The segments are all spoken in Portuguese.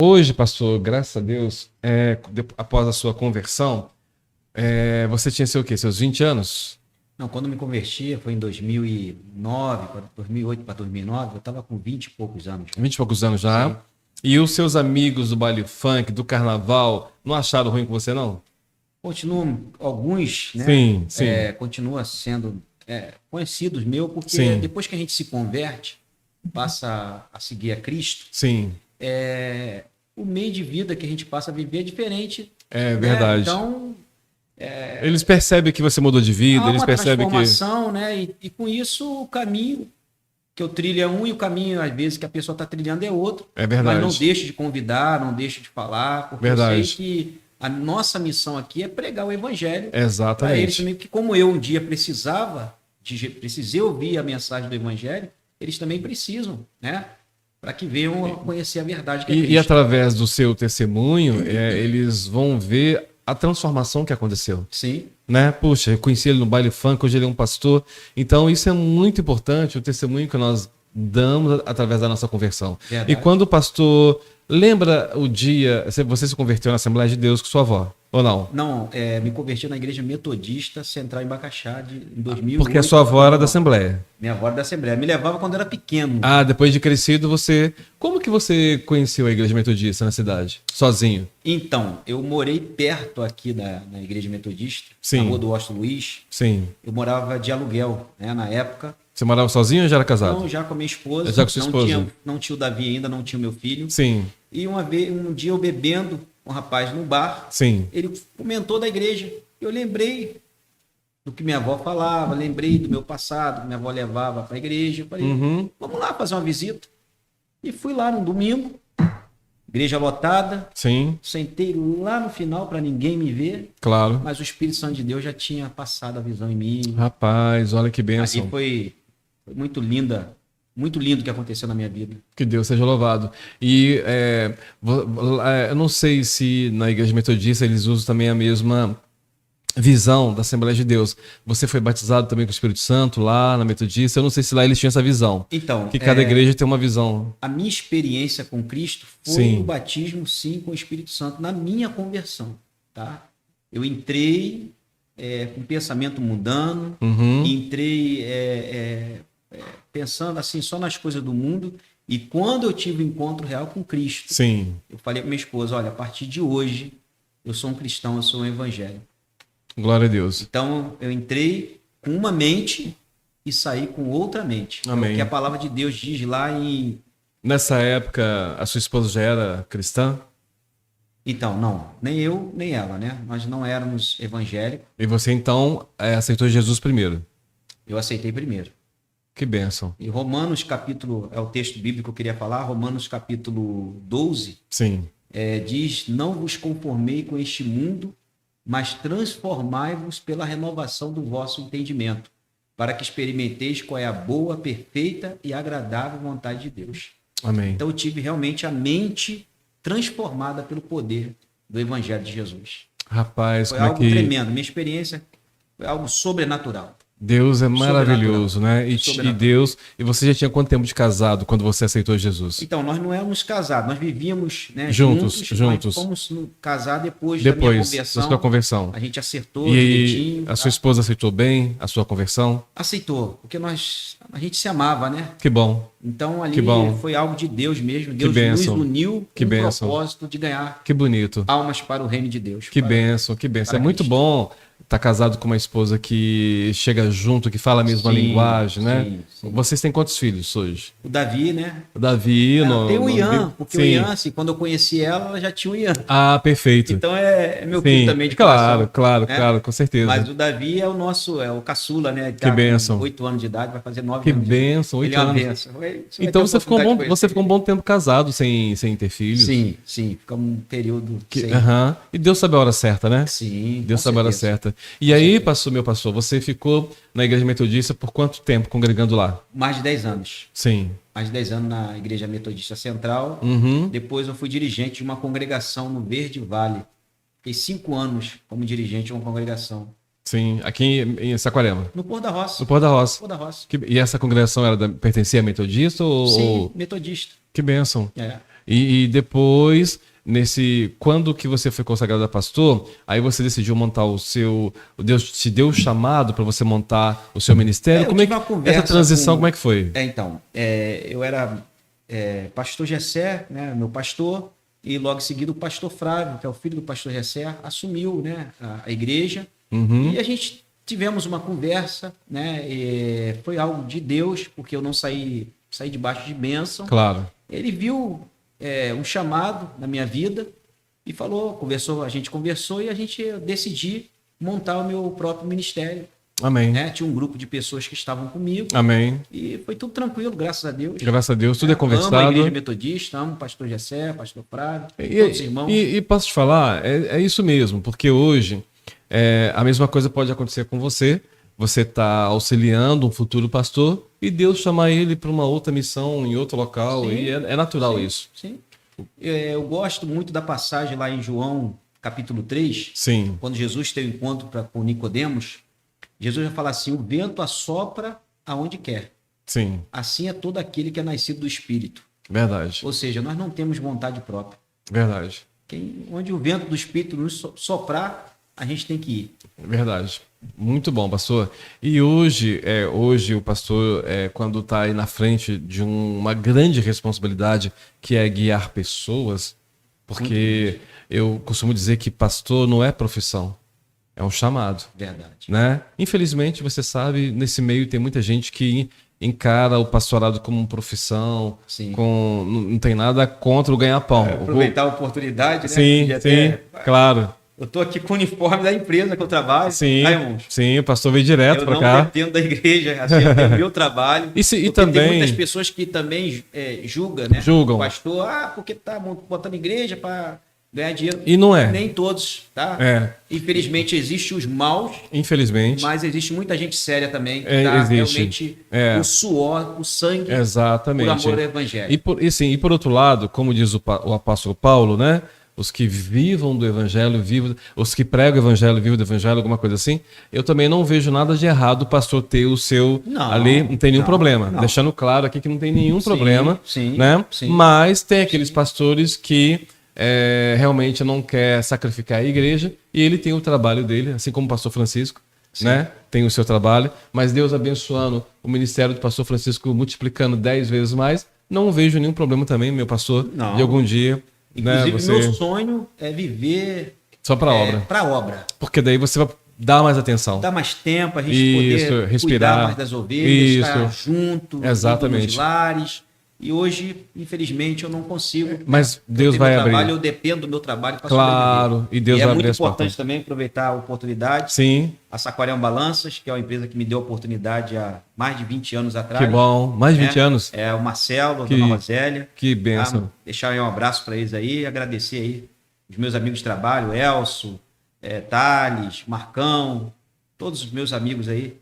Hoje, pastor, graças a Deus, após a sua conversão, você tinha o quê? Seus 20 anos? Não, quando me converti, foi em 2009, 2008 para 2009, eu estava com 20 e poucos anos. 20 e poucos anos já? Sim. E os seus amigos do baile funk, do carnaval, não acharam ruim com você, não? Continuam alguns, né? Sim, sim. Continua sendo conhecidos meus, porque Sim. depois que a gente se converte, passa a seguir a Cristo, Sim, o meio de vida que a gente passa a viver é diferente. é né? verdade. Então, Eles percebem que você mudou de vida, há eles uma percebem que... transformação, né? E com isso, o caminho que eu trilho é um e o caminho, às vezes, que a pessoa está trilhando é outro. É verdade. Mas não deixe de convidar, não deixe de falar, porque Verdade. eu sei que a nossa missão aqui é pregar o evangelho para Exatamente. eles também, porque como eu um dia precisei ouvir a mensagem do evangelho, eles também precisam, né? Para que venham a conhecer a verdade que é E Cristo. através do seu testemunho, eles vão ver a transformação que aconteceu. Sim, Né? Puxa, eu conheci ele no baile funk, hoje ele é um pastor. Então isso é muito importante, o testemunho que nós damos através da nossa conversão. Verdade. E quando o pastor lembra o dia, você se converteu na Assembleia de Deus com sua avó, ou não? não, me converti na igreja metodista central em Bacaxá em 2008. Porque a sua avó era da Assembleia. Minha avó era da Assembleia. Me levava quando era pequeno. Ah, depois de crescido, você... Como que você conheceu a igreja metodista na cidade? Sozinho? Então, eu morei perto aqui na igreja metodista, Sim. na rua do Washington Luiz. Sim. Eu morava de aluguel, né, na época. Você morava sozinho ou já era casado? Não, já com a minha esposa. Já com sua esposa. Não tinha o Davi ainda, não tinha o meu filho. Sim, E um dia eu bebendo com um rapaz no bar, sim. ele comentou da igreja. Eu lembrei do que minha avó falava, lembrei do meu passado, que minha avó levava para a igreja. Eu falei, vamos lá fazer uma visita. E fui lá no domingo, igreja lotada, Sim, sentei lá no final para ninguém me ver, claro. mas o Espírito Santo de Deus já tinha passado a visão em mim. Rapaz, olha que Ali bênção. foi muito linda, muito lindo o que aconteceu na minha vida. Que Deus seja louvado. E eu não sei se na igreja metodista eles usam também a mesma visão da Assembleia de Deus. Você foi batizado também com o Espírito Santo lá na metodista? Eu não sei se lá eles tinham essa visão. Então, Que cada igreja tem uma visão. a minha experiência com Cristo foi Sim. o batismo, sim, com o Espírito Santo, na minha conversão, tá? Eu entrei com pensamento mundano, entrei pensando assim só nas coisas do mundo, e quando eu tive um encontro real com Cristo, Sim. eu falei para minha esposa, olha, a partir de hoje eu sou um cristão, eu sou um evangélico. Glória a Deus. Então eu entrei com uma mente e saí com outra mente. Amém. É o que a palavra de Deus diz lá em... Nessa época, a sua esposa já era cristã? Então, não, nem eu, nem ela, né? Nós não éramos evangélicos. E você então aceitou Jesus primeiro? Eu aceitei primeiro. Que bênção. E Romanos capítulo, é o texto bíblico que eu queria falar, Romanos capítulo 12, Sim. diz, não vos conformei com este mundo, mas transformai-vos pela renovação do vosso entendimento, para que experimenteis qual é a boa, perfeita e agradável vontade de Deus. Amém. Então eu tive realmente a mente transformada pelo poder do Evangelho de Jesus. Rapaz, Foi como é algo que tremendo. Minha experiência foi algo sobrenatural. Deus é maravilhoso, né? E Sobrenatural. Deus. E você já tinha quanto tempo de casado quando você aceitou Jesus? Então, nós não éramos casados, nós vivíamos, né, Juntos. mas fomos casar depois da minha Depois conversão. da sua conversão. A gente acertou E direitinho. a sua esposa aceitou bem a sua conversão? Aceitou, porque a gente se amava, né? Que bom. Então ali Que bom. foi algo de Deus mesmo. Deus nos bênção. uniu Que com o bênção. propósito de ganhar Que bonito. almas para o reino de Deus. Que para- bênção, que bênção. É para muito Cristo. bom estar casado com uma esposa que chega junto, que fala a mesma Sim, linguagem, né? sim, sim. Vocês têm quantos filhos hoje? O Davi, né? O Davi, Tem o Ian, porque o Sim. Ian, assim, quando eu conheci ela já tinha o Ian. Ah, perfeito. Então é meu Sim, filho também de claro, coração. claro, com certeza. Mas o Davi é o nosso, é o caçula, né? Ele Que bênção. Com 8 anos de idade, vai fazer 9 Que anos. bênção, Ele 8 é uma anos. bênção. Você vai Então ter você ficou, oportunidade de você ficou um bom tempo casado sem ter filhos? Sim, ficou um período sem... Aham. E Deus sabe a hora certa, né? Sim, Deus com sabe a hora certeza. certa. E aí, meu pastor, você ficou na igreja metodista por quanto tempo congregando lá? Mais de 10 anos. Sim. Mais de 10 anos na Igreja Metodista Central. Uhum. Depois eu fui dirigente de uma congregação no Verde Vale. Fiquei 5 anos como dirigente de uma congregação. Sim, aqui em Saquarema. No Pôr da Roça. No Pôr da Roça. Pôr da Roça. E essa congregação pertencia a metodista ou... Sim, metodista. Que bênção. É. E depois, quando que você foi consagrado a pastor, aí você decidiu montar Deus te deu o chamado para você montar o seu ministério? Eu Como é tive que uma conversa essa transição, como é que foi? Eu era pastor Gessé, né, meu pastor, e logo em seguida o pastor Flávio, que é o filho do pastor Gessé, assumiu, né, a igreja. Uhum. E a gente tivemos uma conversa, né, foi algo de Deus, porque eu não saí debaixo de bênção. Claro. Ele viu um chamado na minha vida e a gente conversou e a gente decidiu montar o meu próprio ministério. Amém. Né? Tinha um grupo de pessoas que estavam comigo. Amém. E foi tudo tranquilo, graças a Deus. Graças a Deus, tudo é conversado. Amo a igreja metodista, amo o pastor Gessé, pastor Prado, todos os irmãos. E posso te falar, é isso mesmo, porque hoje a mesma coisa pode acontecer com você. Você está auxiliando um futuro pastor e Deus chamar ele para uma outra missão em outro local. Sim, e é natural isso. Sim. Eu gosto muito da passagem lá em João, capítulo 3. Sim. Quando Jesus tem o encontro com Nicodemos, Jesus vai falar assim: o vento assopra aonde quer. Sim. Assim é todo aquele que é nascido do Espírito. Verdade. Ou seja, nós não temos vontade própria. Verdade. Onde o vento do Espírito nos soprar, a gente tem que ir. Verdade. Muito bom, pastor. E hoje o pastor, quando está aí na frente de uma grande responsabilidade, que é guiar pessoas, porque eu costumo dizer que pastor não é profissão, é um chamado. Verdade. Né? Infelizmente, você sabe, nesse meio tem muita gente que encara o pastorado como uma profissão, não tem nada contra o ganha-pão. Aproveitar a oportunidade, né? Sim, claro. Eu estou aqui com o uniforme da empresa que eu trabalho. Sim, o pastor veio direto para cá. Eu não dependo da igreja, assim, eu tenho o meu trabalho. E também tem muitas pessoas que também julgam, né? Julgam. O pastor, porque tá botando igreja para ganhar dinheiro. E não é. Nem todos, tá? Infelizmente, existem os maus. Infelizmente. Mas existe muita gente séria também, que existe. Realmente o suor, o sangue. Exatamente. Por amor ao evangelho. E por outro lado, como diz o apóstolo Paulo, né? Os que vivam do evangelho, os que pregam o evangelho, vivam do evangelho, alguma coisa assim, eu também não vejo nada de errado o pastor ter o seu ali, não tem nenhum problema. Não. Deixando claro aqui que não tem nenhum problema, né? Sim. Mas tem aqueles pastores que realmente não quer sacrificar a igreja e ele tem o trabalho dele, assim como o pastor Francisco, né? Tem o seu trabalho, mas Deus abençoando o ministério do pastor Francisco, multiplicando 10 vezes mais, não vejo nenhum problema também, meu pastor, de algum dia... Inclusive, meu sonho é viver só para obra. Para obra. Porque daí você vai dar mais atenção. Dar mais tempo, a gente poder respirar, cuidar mais das ovelhas, estar junto, exatamente, nos lares. E hoje, infelizmente, eu não consigo. Mas Deus vai abrir. Eu dependo do meu trabalho para sobreviver. E Deus vai abrir as portas. É muito importante também aproveitar a oportunidade. Sim. A Saquarema Balanças, que é uma empresa que me deu a oportunidade há mais de 20 anos atrás. Que bom. Mais de 20 anos? É o Marcelo, a Dona Rosélia. Que bênção. Deixar aí um abraço para eles aí, agradecer aí os meus amigos de trabalho, Elcio, Thales, Marcão, todos os meus amigos aí.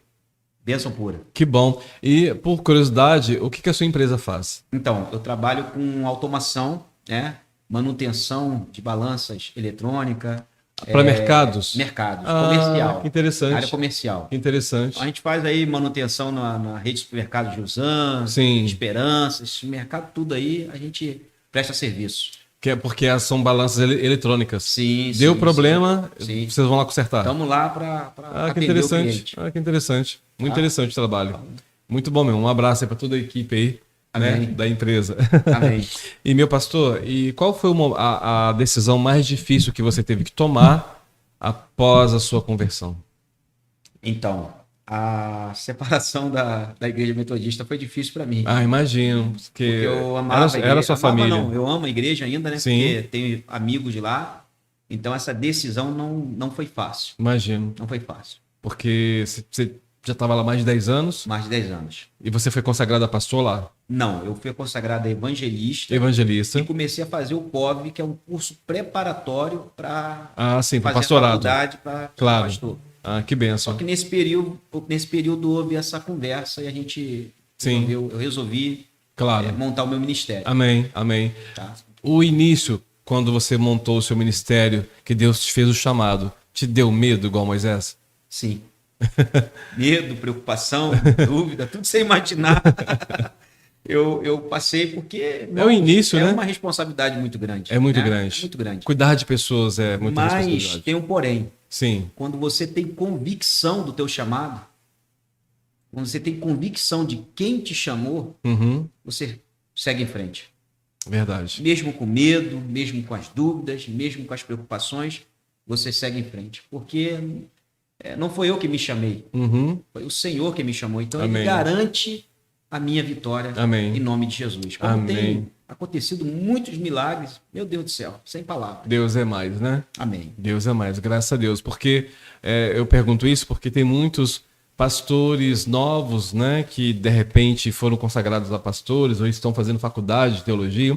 Bênção pura. Que bom. E, por curiosidade, o que a sua empresa faz? Então, eu trabalho com automação, né? Manutenção de balanças eletrônica. Para mercados? Mercados, comercial. Que interessante. Área comercial. Que interessante. A gente faz aí manutenção na rede de supermercados de Usan, Esperança, esse mercado tudo aí, a gente presta serviço. Que é porque são balanças eletrônicas. Sim. Deu problema, vocês vão lá consertar. Estamos lá para atender o cliente. Que interessante. Muito interessante o trabalho. Muito bom mesmo. Um abraço aí para toda a equipe aí, né, da empresa. Amém. E meu pastor, qual foi a decisão mais difícil que você teve que tomar após a sua conversão? Então, a separação da igreja metodista foi difícil para mim. Imagino. Porque eu amava a igreja. Era sua família. Não, eu amo a igreja ainda, né? Sim. Porque tenho amigos de lá. Então, essa decisão não foi fácil. Imagino. Não foi fácil. Porque você já estava lá mais de 10 anos? Mais de 10 anos. E você foi consagrado a pastor lá? Não, eu fui consagrado a evangelista. Evangelista. E comecei a fazer o POV, que é um curso preparatório para fazer pastorado. Faculdade para pastor. Que bênção. Só que nesse período houve essa conversa e a gente eu resolvi montar o meu ministério. Amém. Tá. O início, quando você montou o seu ministério, que Deus te fez o chamado, te deu medo igual Moisés? Sim. Medo, preocupação, dúvida, tudo sem imaginar. eu passei porque É o início, né? É uma responsabilidade muito grande. É muito né? grande. É muito grande. Cuidar de pessoas é muita Mas responsabilidade. tem um porém. Sim. Quando você tem convicção do teu chamado, quando você tem convicção de quem te chamou, Uhum. você segue em frente. Verdade. Mesmo com medo, mesmo com as dúvidas, mesmo com as preocupações, você segue em frente. Porque não foi eu que me chamei, Uhum. foi o Senhor que me chamou. Então Amém. Ele garante a minha vitória Amém. em nome de Jesus. Como Amém. tem acontecido muitos milagres, meu Deus do céu, sem palavras. Deus é mais, né? Amém. Deus é mais, graças a Deus. Porque eu pergunto isso porque tem muitos pastores novos, né, que de repente foram consagrados a pastores ou estão fazendo faculdade de teologia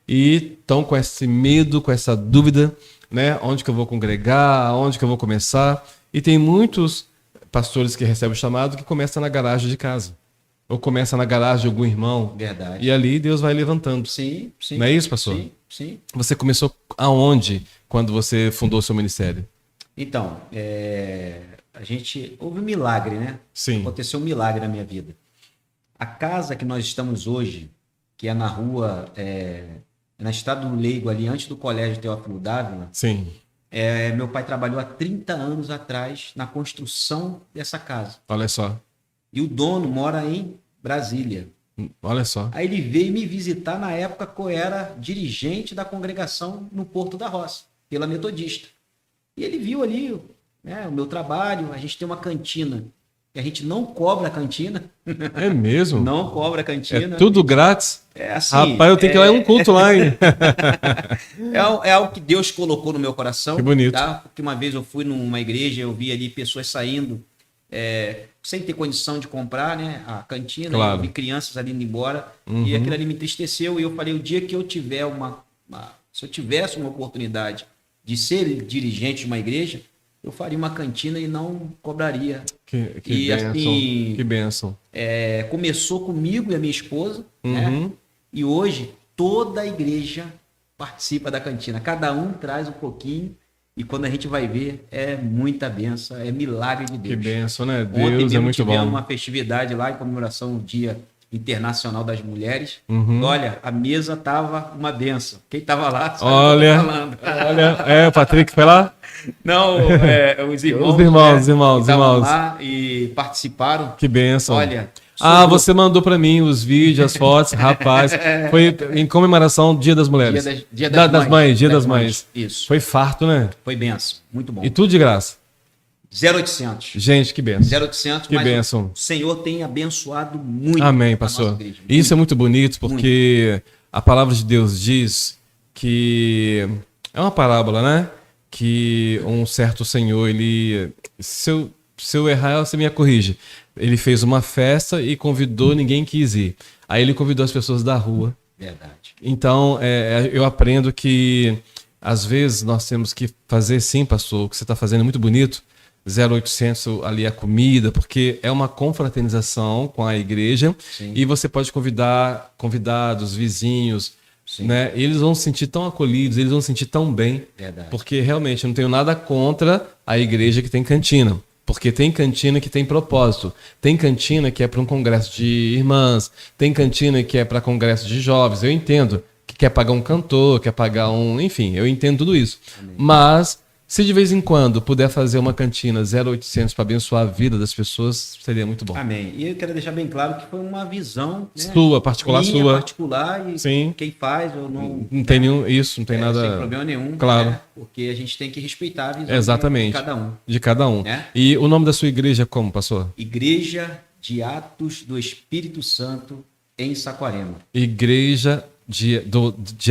e estão com esse medo, com essa dúvida, né, onde que eu vou congregar, onde que eu vou começar. E tem muitos pastores que recebem o chamado que começam na garagem de casa ou começa na garagem de algum irmão. Verdade. E ali Deus vai levantando. Sim, sim. Não é isso, pastor? Sim, sim. Você começou aonde quando você fundou o seu ministério? Então, houve um milagre, né? Sim. Aconteceu um milagre na minha vida. A casa que nós estamos hoje, que é na rua, na Estrada do Leigo, ali antes do Colégio Teófilo Dávila, Sim. meu pai trabalhou há 30 anos atrás na construção dessa casa. Olha só. E o dono mora em Brasília. Olha só. Aí ele veio me visitar na época que eu era dirigente da congregação no Porto da Roça, pela Metodista. E ele viu ali, né, o meu trabalho. A gente tem uma cantina. E a gente não cobra a cantina. É mesmo? Não cobra a cantina. É tudo grátis? É assim. Rapaz, eu tenho que ir lá em um culto lá, hein? É algo que Deus colocou no meu coração. Que bonito. Tá? Porque uma vez eu fui numa igreja, eu vi ali pessoas saindo sem ter condição de comprar, né, a cantina. Claro. Eu vi crianças ali indo embora. Uhum. E aquilo ali me entristeceu. E eu falei, o dia que eu tiver se eu tivesse uma oportunidade de ser dirigente de uma igreja, eu faria uma cantina e não cobraria. Que E bênção. assim, Que bênção. começou comigo e a minha esposa, Uhum. né? E hoje toda a igreja participa da cantina. Cada um traz um pouquinho e quando a gente vai ver, é muita bênção, é milagre de Deus. Que bênção, né? Ontem Deus é mesmo muito tivemos bom. uma festividade lá em comemoração ao Dia Internacional das Mulheres. Uhum. Olha, a mesa tava uma benção. Quem tava lá sabe Olha, o que eu tô falando. olha, o Patrick foi lá? Não, os irmãos. Os irmãos. Estavam lá e participaram. Que bênção. Olha. Você mandou pra mim os vídeos, as fotos, rapaz. Foi em comemoração do Dia das Mulheres. Dia das Mães. Dia das Mães. Isso. Foi farto, né? Foi benção. Muito bom. E tudo de graça. 0800. Gente, que bênção. 0800. Que mas bênção. O Senhor tem abençoado muito. Amém, a pastor. nossa igreja. Isso é muito bonito porque a palavra de Deus diz que é uma parábola, né? Que um certo senhor, se eu errar, você me corrige. Ele fez uma festa e convidou, ninguém quis ir. Aí ele convidou as pessoas da rua. Verdade. Então, eu aprendo que às vezes nós temos que fazer sim, pastor, o que você está fazendo é muito bonito. 0800 ali a comida, porque é uma confraternização com a igreja. Sim. E você pode convidar convidados, vizinhos, Sim. né? Eles vão se sentir tão acolhidos, eles vão se sentir tão bem. Verdade. Porque realmente eu não tenho nada contra a igreja que tem cantina. Porque tem cantina que tem propósito. Tem cantina que é para um congresso de irmãs. Tem cantina que é para congresso de jovens. Eu entendo que quer pagar um cantor, quer pagar um... Enfim, eu entendo tudo isso. Amém. Mas se de vez em quando puder fazer uma cantina 0800 para abençoar a vida das pessoas, seria muito bom. Amém. E eu quero deixar bem claro que foi uma visão, né, Sua, particular minha, sua. particular, e Sim. quem faz ou não... Não tem nenhum... Isso, não tem nada... Sem problema nenhum. Claro. Né? Porque a gente tem que respeitar a visão Exatamente. de cada um. De cada um. Né? E o nome da sua igreja é como, pastor? Igreja de Atos do Espírito Santo em Saquarema. Igreja de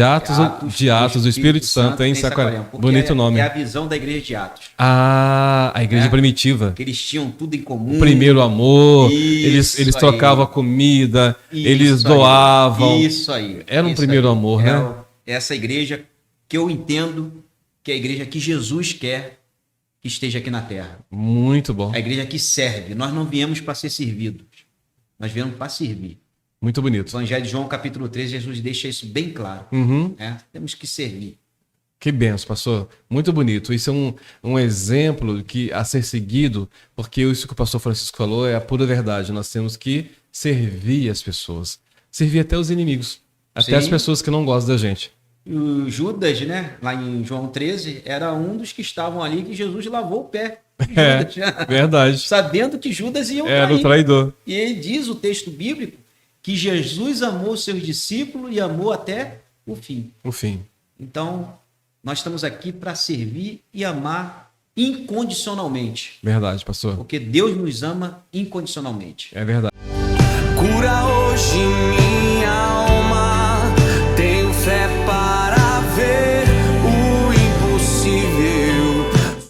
Atos do Espírito Santo em Saquarema. Bonito nome. É a visão da igreja de Atos. A igreja primitiva. Que eles tinham tudo em comum. O primeiro amor, Isso eles aí. trocavam a comida, Isso eles aí. doavam. Isso aí. Era um Isso primeiro aí. amor, né? Essa igreja que eu entendo que é a igreja que Jesus quer que esteja aqui na terra. Muito bom. A igreja que serve. Nós não viemos para ser servidos. Nós viemos para servir. Muito bonito. Evangelho de João, capítulo 13, Jesus deixa isso bem claro. Uhum. Né? Temos que servir. Que benção, pastor. Muito bonito. Isso é um exemplo a ser seguido, porque isso que o pastor Francisco falou é a pura verdade. Nós temos que servir as pessoas. servir até os inimigos, até Sim. as pessoas que não gostam da gente. E o Judas, né, lá em João 13, era um dos que estavam ali que Jesus lavou o pé. de Judas, Verdade. sabendo que Judas ia o Era trair. o traidor. E ele diz, o texto bíblico, que Jesus amou seus discípulos e amou até o fim. O fim. Então, nós estamos aqui para servir e amar incondicionalmente. Verdade, pastor. Porque Deus nos ama incondicionalmente. É verdade. Cura